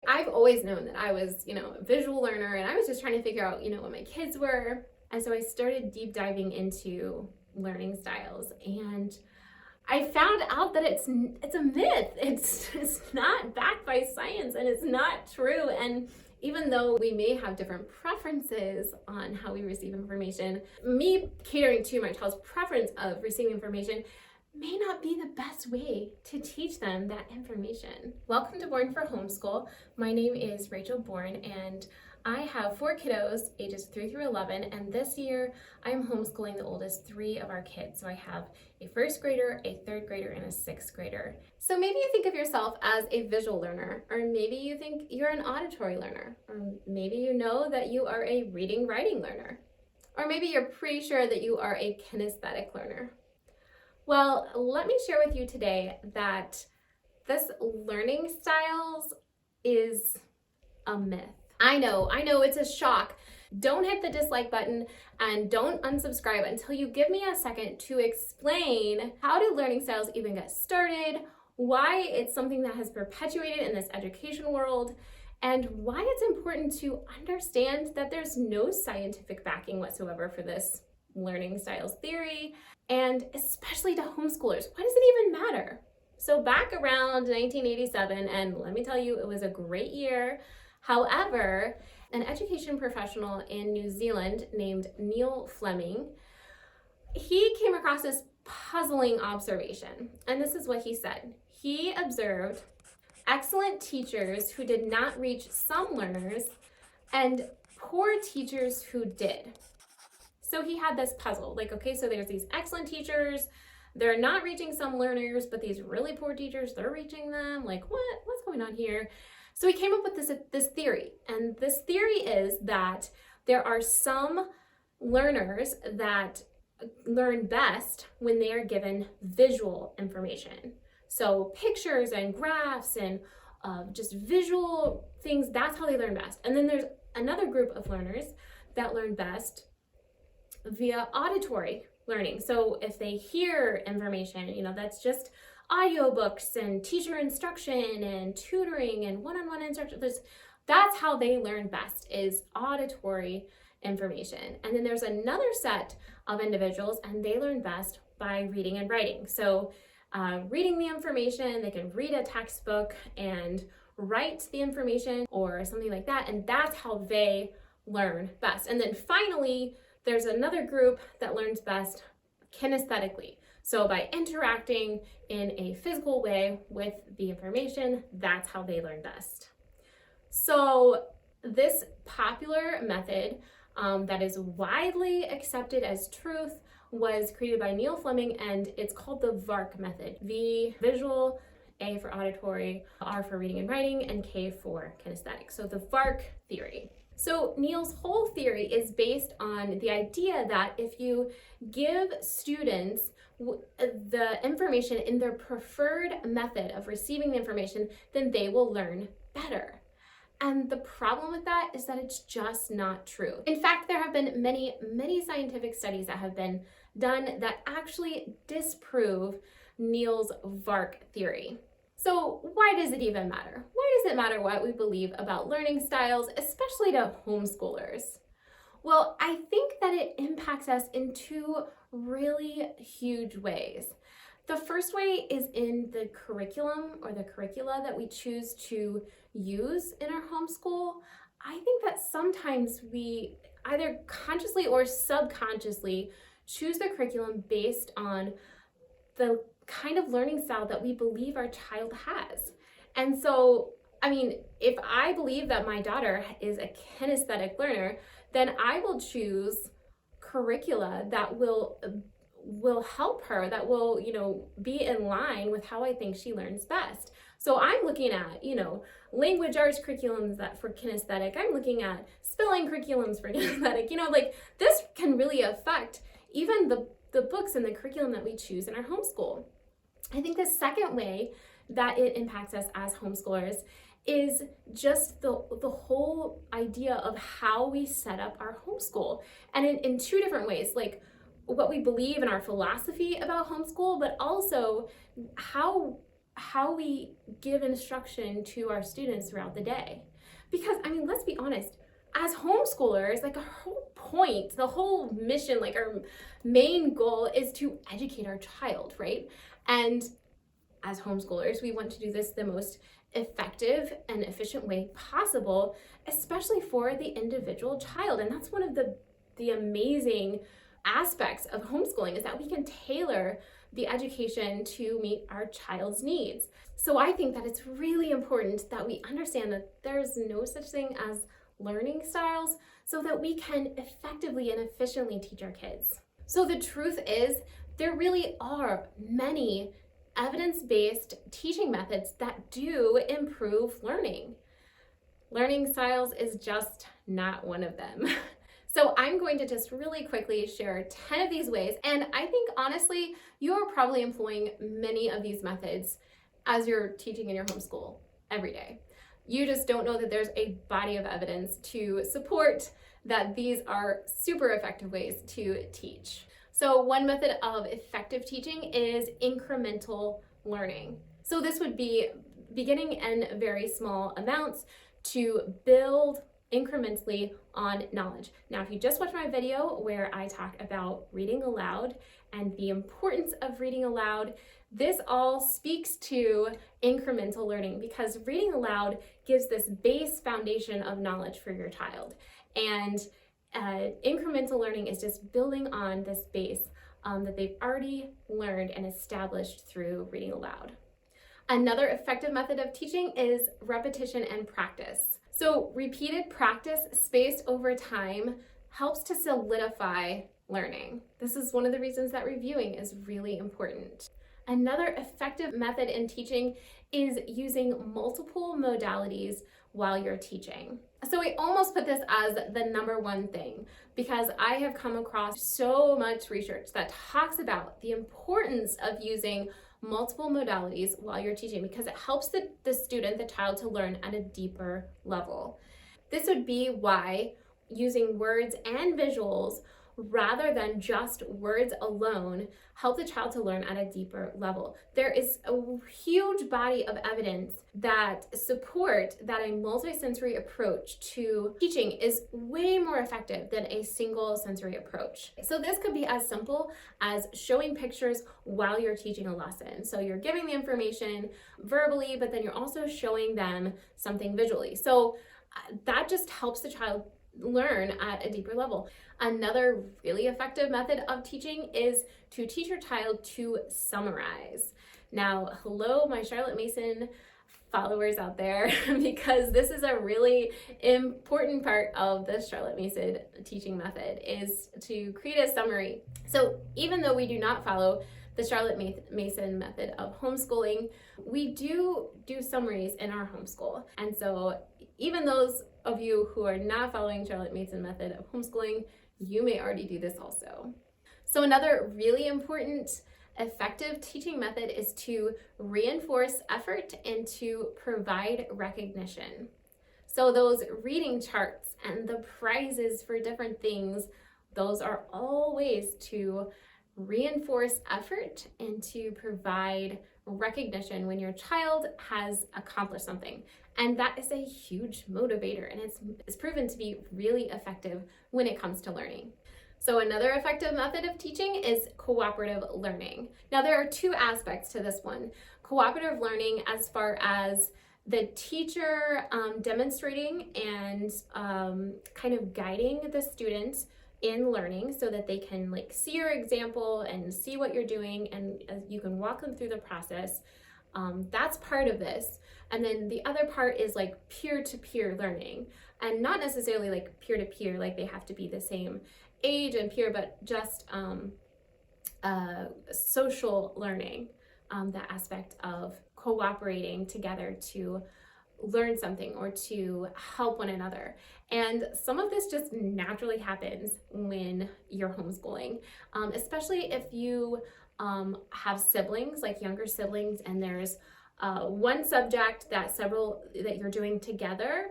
I've always known that I was, a visual learner, and I was just trying to figure out, what my kids were. And so I started deep diving into learning styles, and I found out that it's a myth. It's not backed by science, and it's not true. And even though we may have different preferences on how we receive information, me catering to my child's preference of receiving information may not be the best way to teach them that information. Welcome to Born for Homeschool. My name is Rachel Bourne, and I have 4 kiddos, ages 3 through 11, and this year I am homeschooling the oldest 3 of our kids. So I have a 1st grader, a 3rd grader, and a 6th grader. So maybe you think of yourself as a visual learner, or maybe you think you're an auditory learner, or maybe you know that you are a reading, writing learner, or maybe you're pretty sure that you are a kinesthetic learner. Well, let me share with you today that this learning styles is a myth. I know, it's a shock. Don't hit the dislike button and don't unsubscribe until you give me a second to explain how do learning styles even get started, why it's something that has perpetuated in this education world, and why it's important to understand that there's no scientific backing whatsoever for this learning styles theory, and especially to homeschoolers. Why does it even matter? So back around 1987, and let me tell you, it was a great year. However, an education professional in New Zealand named Neil Fleming, he came across this puzzling observation, and this is what he said. He observed excellent teachers who did not reach some learners and poor teachers who did. So he had this puzzle, okay, so there's these excellent teachers, they're not reaching some learners, but these really poor teachers, they're reaching them. What's going on here? So he came up with this theory, and this theory is that there are some learners that learn best when they are given visual information. So pictures and graphs and just visual things, that's how they learn best. And then there's another group of learners that learn best via auditory learning. So if they hear information, that's just audiobooks and teacher instruction and tutoring and one-on-one instruction. That's how they learn best, is auditory information. And then there's another set of individuals, and they learn best by reading and writing. So reading the information, they can read a textbook and write the information or something like that, and that's how they learn best. And then finally, there's another group that learns best kinesthetically. So by interacting in a physical way with the information, that's how they learn best. So this popular method that is widely accepted as truth was created by Neil Fleming, and it's called the VARK method. V, visual, A for auditory, R for reading and writing, and K for kinesthetic. So the VARK theory. So Neil's whole theory is based on the idea that if you give students the information in their preferred method of receiving the information, then they will learn better. And the problem with that is that it's just not true. In fact, there have been many, many scientific studies that have been done that actually disprove Neil's VARK theory. So why does it even matter? Why does it matter what we believe about learning styles, especially to homeschoolers? Well, I think that it impacts us in 2 really huge ways. The first way is in the curriculum or the curricula that we choose to use in our homeschool. I think that sometimes we either consciously or subconsciously choose the curriculum based on the kind of learning style that we believe our child has. And so, if I believe that my daughter is a kinesthetic learner, then I will choose curricula that will help her, that will, be in line with how I think she learns best. So I'm looking at, language arts curriculums that for kinesthetic, I'm looking at spelling curriculums for kinesthetic, this can really affect even the books and the curriculum that we choose in our homeschool. I think the second way that it impacts us as homeschoolers is just the whole idea of how we set up our homeschool. And in 2 different ways, what we believe in our philosophy about homeschool, but also how how we give instruction to our students throughout the day. Because, I mean, let's be honest, as homeschoolers, like, our whole point, the whole mission, like our main goal is to educate our child, right? And as homeschoolers, we want to do this the most effective and efficient way possible, especially for the individual child. And that's one of the amazing aspects of homeschooling, is that we can tailor the education to meet our child's needs. So I think that it's really important that we understand that there's no such thing as learning styles, so that we can effectively and efficiently teach our kids. So the truth is, there really are many evidence-based teaching methods that do improve learning. Learning styles is just not one of them. So I'm going to just really quickly share 10 of these ways, and I think honestly, you're probably employing many of these methods as you're teaching in your homeschool every day. You just don't know that there's a body of evidence to support that these are super effective ways to teach. So one method of effective teaching is incremental learning. So this would be beginning in very small amounts to build incrementally on knowledge. Now, if you just watched my video where I talk about reading aloud and the importance of reading aloud, this all speaks to incremental learning, because reading aloud gives this base foundation of knowledge for your child. And incremental learning is just building on this base that they've already learned and established through reading aloud. Another effective method of teaching is repetition and practice. So repeated practice spaced over time helps to solidify learning. This is one of the reasons that reviewing is really important. Another effective method in teaching is using multiple modalities while you're teaching. So I almost put this as the number one thing, because I have come across so much research that talks about the importance of using multiple modalities while you're teaching, because it helps the student, the child, to learn at a deeper level. This would be why using words and visuals rather than just words alone help the child to learn at a deeper level. There is a huge body of evidence that support that a multisensory approach to teaching is way more effective than a single sensory approach. So this could be as simple as showing pictures while you're teaching a lesson. So you're giving the information verbally, but then you're also showing them something visually. So that just helps the child learn at a deeper level. Another really effective method of teaching is to teach your child to summarize. Now, hello, my Charlotte Mason followers out there, because this is a really important part of the Charlotte Mason teaching method, is to create a summary. So even though we do not follow the Charlotte Mason method of homeschooling, we do summaries in our homeschool. And so even those of you who are not following Charlotte Mason method of homeschooling, you may already do this also. So another really important effective teaching method is to reinforce effort and to provide recognition. So those reading charts and the prizes for different things, those are all ways to reinforce effort and to provide recognition when your child has accomplished something. And that is a huge motivator, and it's proven to be really effective when it comes to learning. So another effective method of teaching is cooperative learning. Now there are two aspects to this one. Cooperative learning as far as the teacher demonstrating and kind of guiding the student in learning so that they can see your example and see what you're doing, and you can walk them through the process. That's part of this. And then the other part is peer-to-peer learning, and not necessarily peer-to-peer, they have to be the same age and peer, but just social learning, the aspect of cooperating together to learn something or to help one another. And some of this just naturally happens when you're homeschooling, especially if you have siblings, younger siblings, and there's one subject that you're doing together,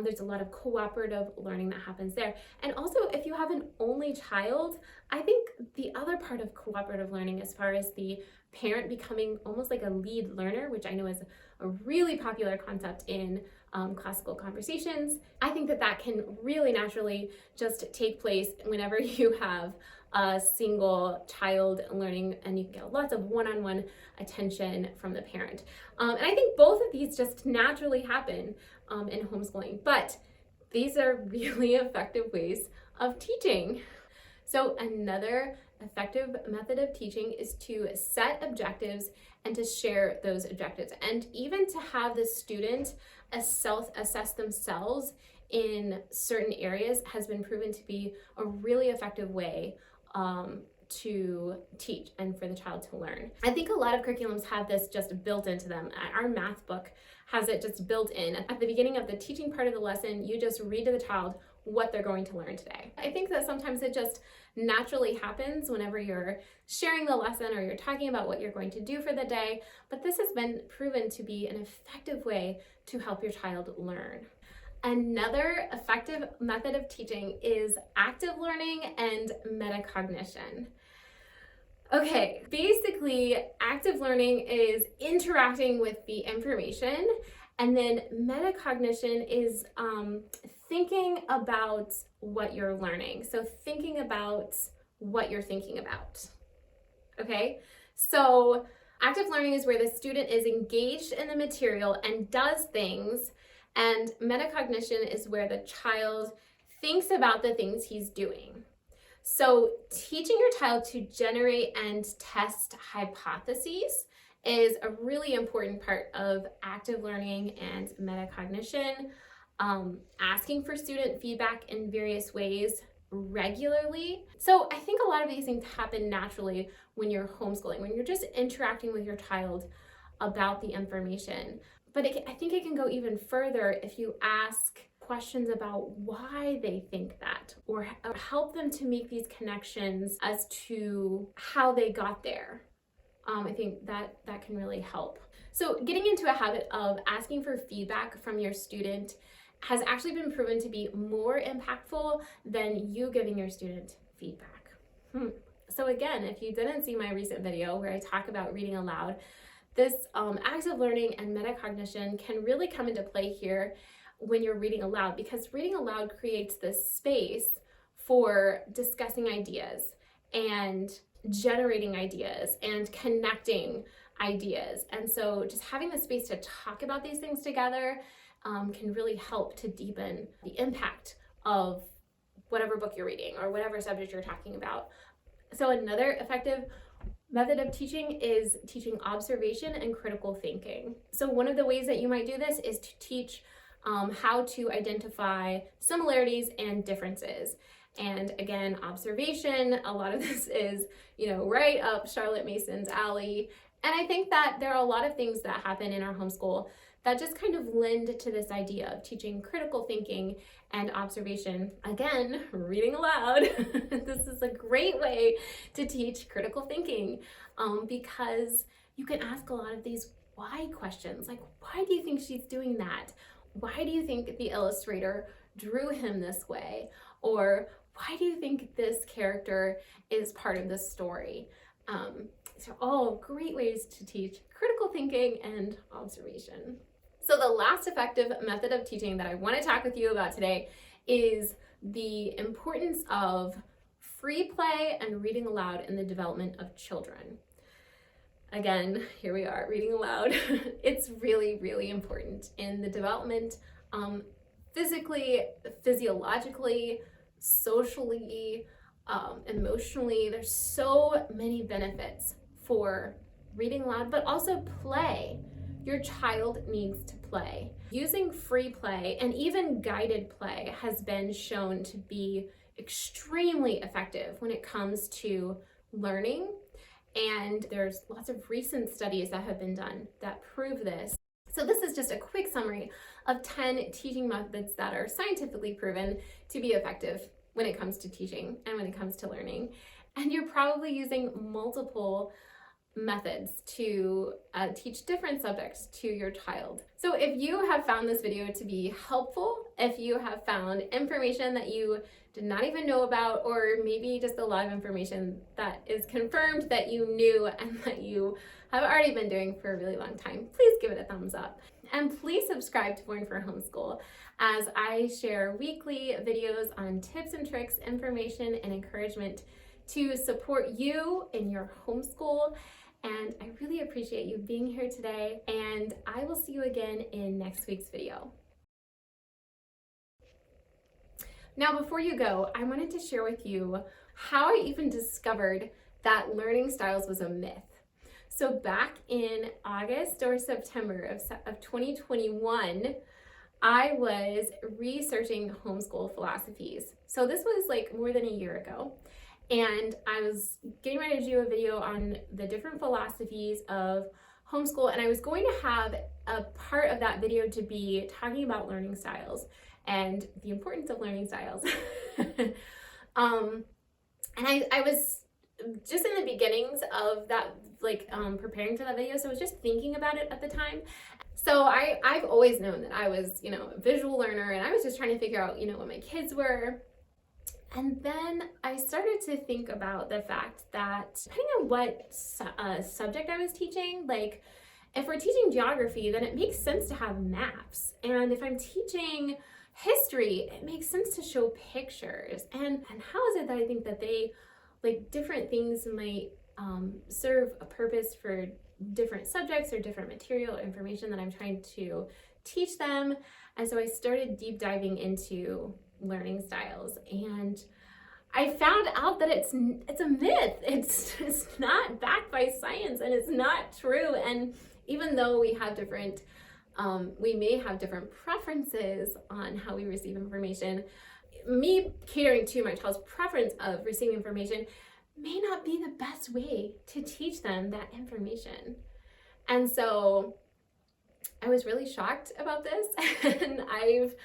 there's a lot of cooperative learning that happens there. And also, if you have an only child, I think the other part of cooperative learning, as far as the parent becoming almost like a lead learner, which I know is a really popular concept in classical conversations, I think that can really naturally just take place whenever you have a single child learning, and you can get lots of one-on-one attention from the parent. And I think both of these just naturally happen in homeschooling, but these are really effective ways of teaching. So another effective method of teaching is to set objectives and to share those objectives, and even to have the student assess themselves in certain areas has been proven to be a really effective way to teach and for the child to learn. I think a lot of curriculums have this just built into them. Our math book has it just built in. At the beginning of the teaching part of the lesson, you just read to the child what they're going to learn today. I think that sometimes it just naturally happens whenever you're sharing the lesson or you're talking about what you're going to do for the day, but this has been proven to be an effective way to help your child learn. Another effective method of teaching is active learning and metacognition. Okay, basically, active learning is interacting with the information, and then metacognition is thinking about what you're learning. So thinking about what you're thinking about. Okay, so active learning is where the student is engaged in the material and does things, and metacognition is where the child thinks about the things he's doing. So teaching your child to generate and test hypotheses is a really important part of active learning and metacognition. Asking for student feedback in various ways regularly. So I think a lot of these things happen naturally when you're homeschooling, when you're just interacting with your child about the information. But I think it can go even further if you ask questions about why they think that, or help them to make these connections as to how they got there. I think that can really help. So getting into a habit of asking for feedback from your student has actually been proven to be more impactful than you giving your student feedback. So again, if you didn't see my recent video where I talk about reading aloud, this active learning and metacognition can really come into play here when you're reading aloud, because reading aloud creates this space for discussing ideas and generating ideas and connecting ideas. And so just having the space to talk about these things together can really help to deepen the impact of whatever book you're reading or whatever subject you're talking about. So another effective method of teaching is teaching observation and critical thinking. So one of the ways that you might do this is to teach how to identify similarities and differences. And again, observation, a lot of this is, right up Charlotte Mason's alley. And I think that there are a lot of things that happen in our homeschool that just kind of lend to this idea of teaching critical thinking and observation. Again, reading aloud. This is a great way to teach critical thinking because you can ask a lot of these why questions, like, why do you think she's doing that? Why do you think the illustrator drew him this way? Or why do you think this character is part of the story? So all great ways to teach critical thinking and observation. So the last effective method of teaching that I want to talk with you about today is the importance of free play and reading aloud in the development of children. Again, here we are, reading aloud. It's really, really important in the development, physically, physiologically, socially, emotionally. There's so many benefits for reading aloud, but also play. Your child needs to play. Using free play and even guided play has been shown to be extremely effective when it comes to learning. And there's lots of recent studies that have been done that prove this. So this is just a quick summary of 10 teaching methods that are scientifically proven to be effective when it comes to teaching and when it comes to learning. And you're probably using multiple methods to teach different subjects to your child. So if you have found this video to be helpful, if you have found information that you did not even know about, or maybe just a lot of information that is confirmed that you knew and that you have already been doing for a really long time, please give it a thumbs up. And please subscribe to Born for Homeschool, as I share weekly videos on tips and tricks, information, and encouragement to support you in your homeschool. And I really appreciate you being here today, and I will see you again in next week's video. Now, before you go, I wanted to share with you how I even discovered that learning styles was a myth. So back in August or September of 2021, I was researching homeschool philosophies. So this was like more than a year ago. And I was getting ready to do a video on the different philosophies of homeschool, and I was going to have a part of that video to be talking about learning styles and the importance of learning styles. And I was just in the beginnings of that, preparing for that video, so I was just thinking about it at the time. So I've always known that I was, a visual learner, and I was just trying to figure out, what my kids were. And then I started to think about the fact that depending on what subject I was teaching, like if we're teaching geography, then it makes sense to have maps. And if I'm teaching history, it makes sense to show pictures. And how is it that I think that they, different things might serve a purpose for different subjects or different material or information that I'm trying to teach them? And so I started deep diving into learning styles, and I found out that it's a myth. It's not backed by science, and it's not true. And even though we have different we may have different preferences on how we receive information, me catering to my child's preference of receiving information may not be the best way to teach them that information. And so I was really shocked about this, and I've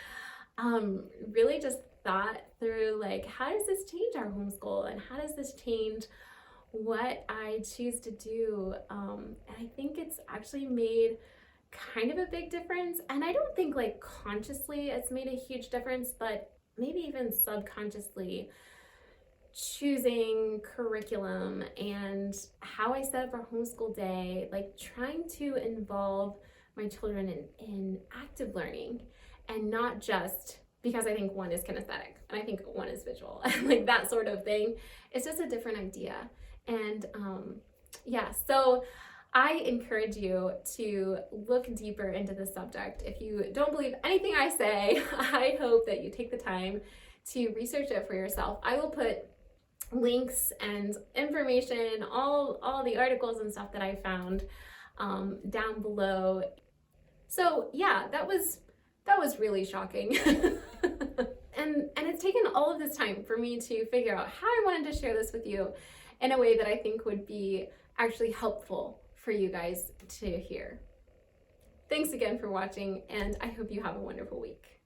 really just thought through, how does this change our homeschool, and how does this change what I choose to do? And I think it's actually made kind of a big difference. And I don't think consciously it's made a huge difference, but maybe even subconsciously, choosing curriculum and how I set up our homeschool day, trying to involve my children in active learning, and not just because I think one is kinesthetic and I think one is visual, that sort of thing. It's just a different idea. And so I encourage you to look deeper into the subject. If you don't believe anything I say, I hope that you take the time to research it for yourself. I will put links and information, all the articles and stuff that I found down below. So yeah, that was really shocking. and it's taken all of this time for me to figure out how I wanted to share this with you in a way that I think would be actually helpful for you guys to hear. Thanks again for watching, and I hope you have a wonderful week.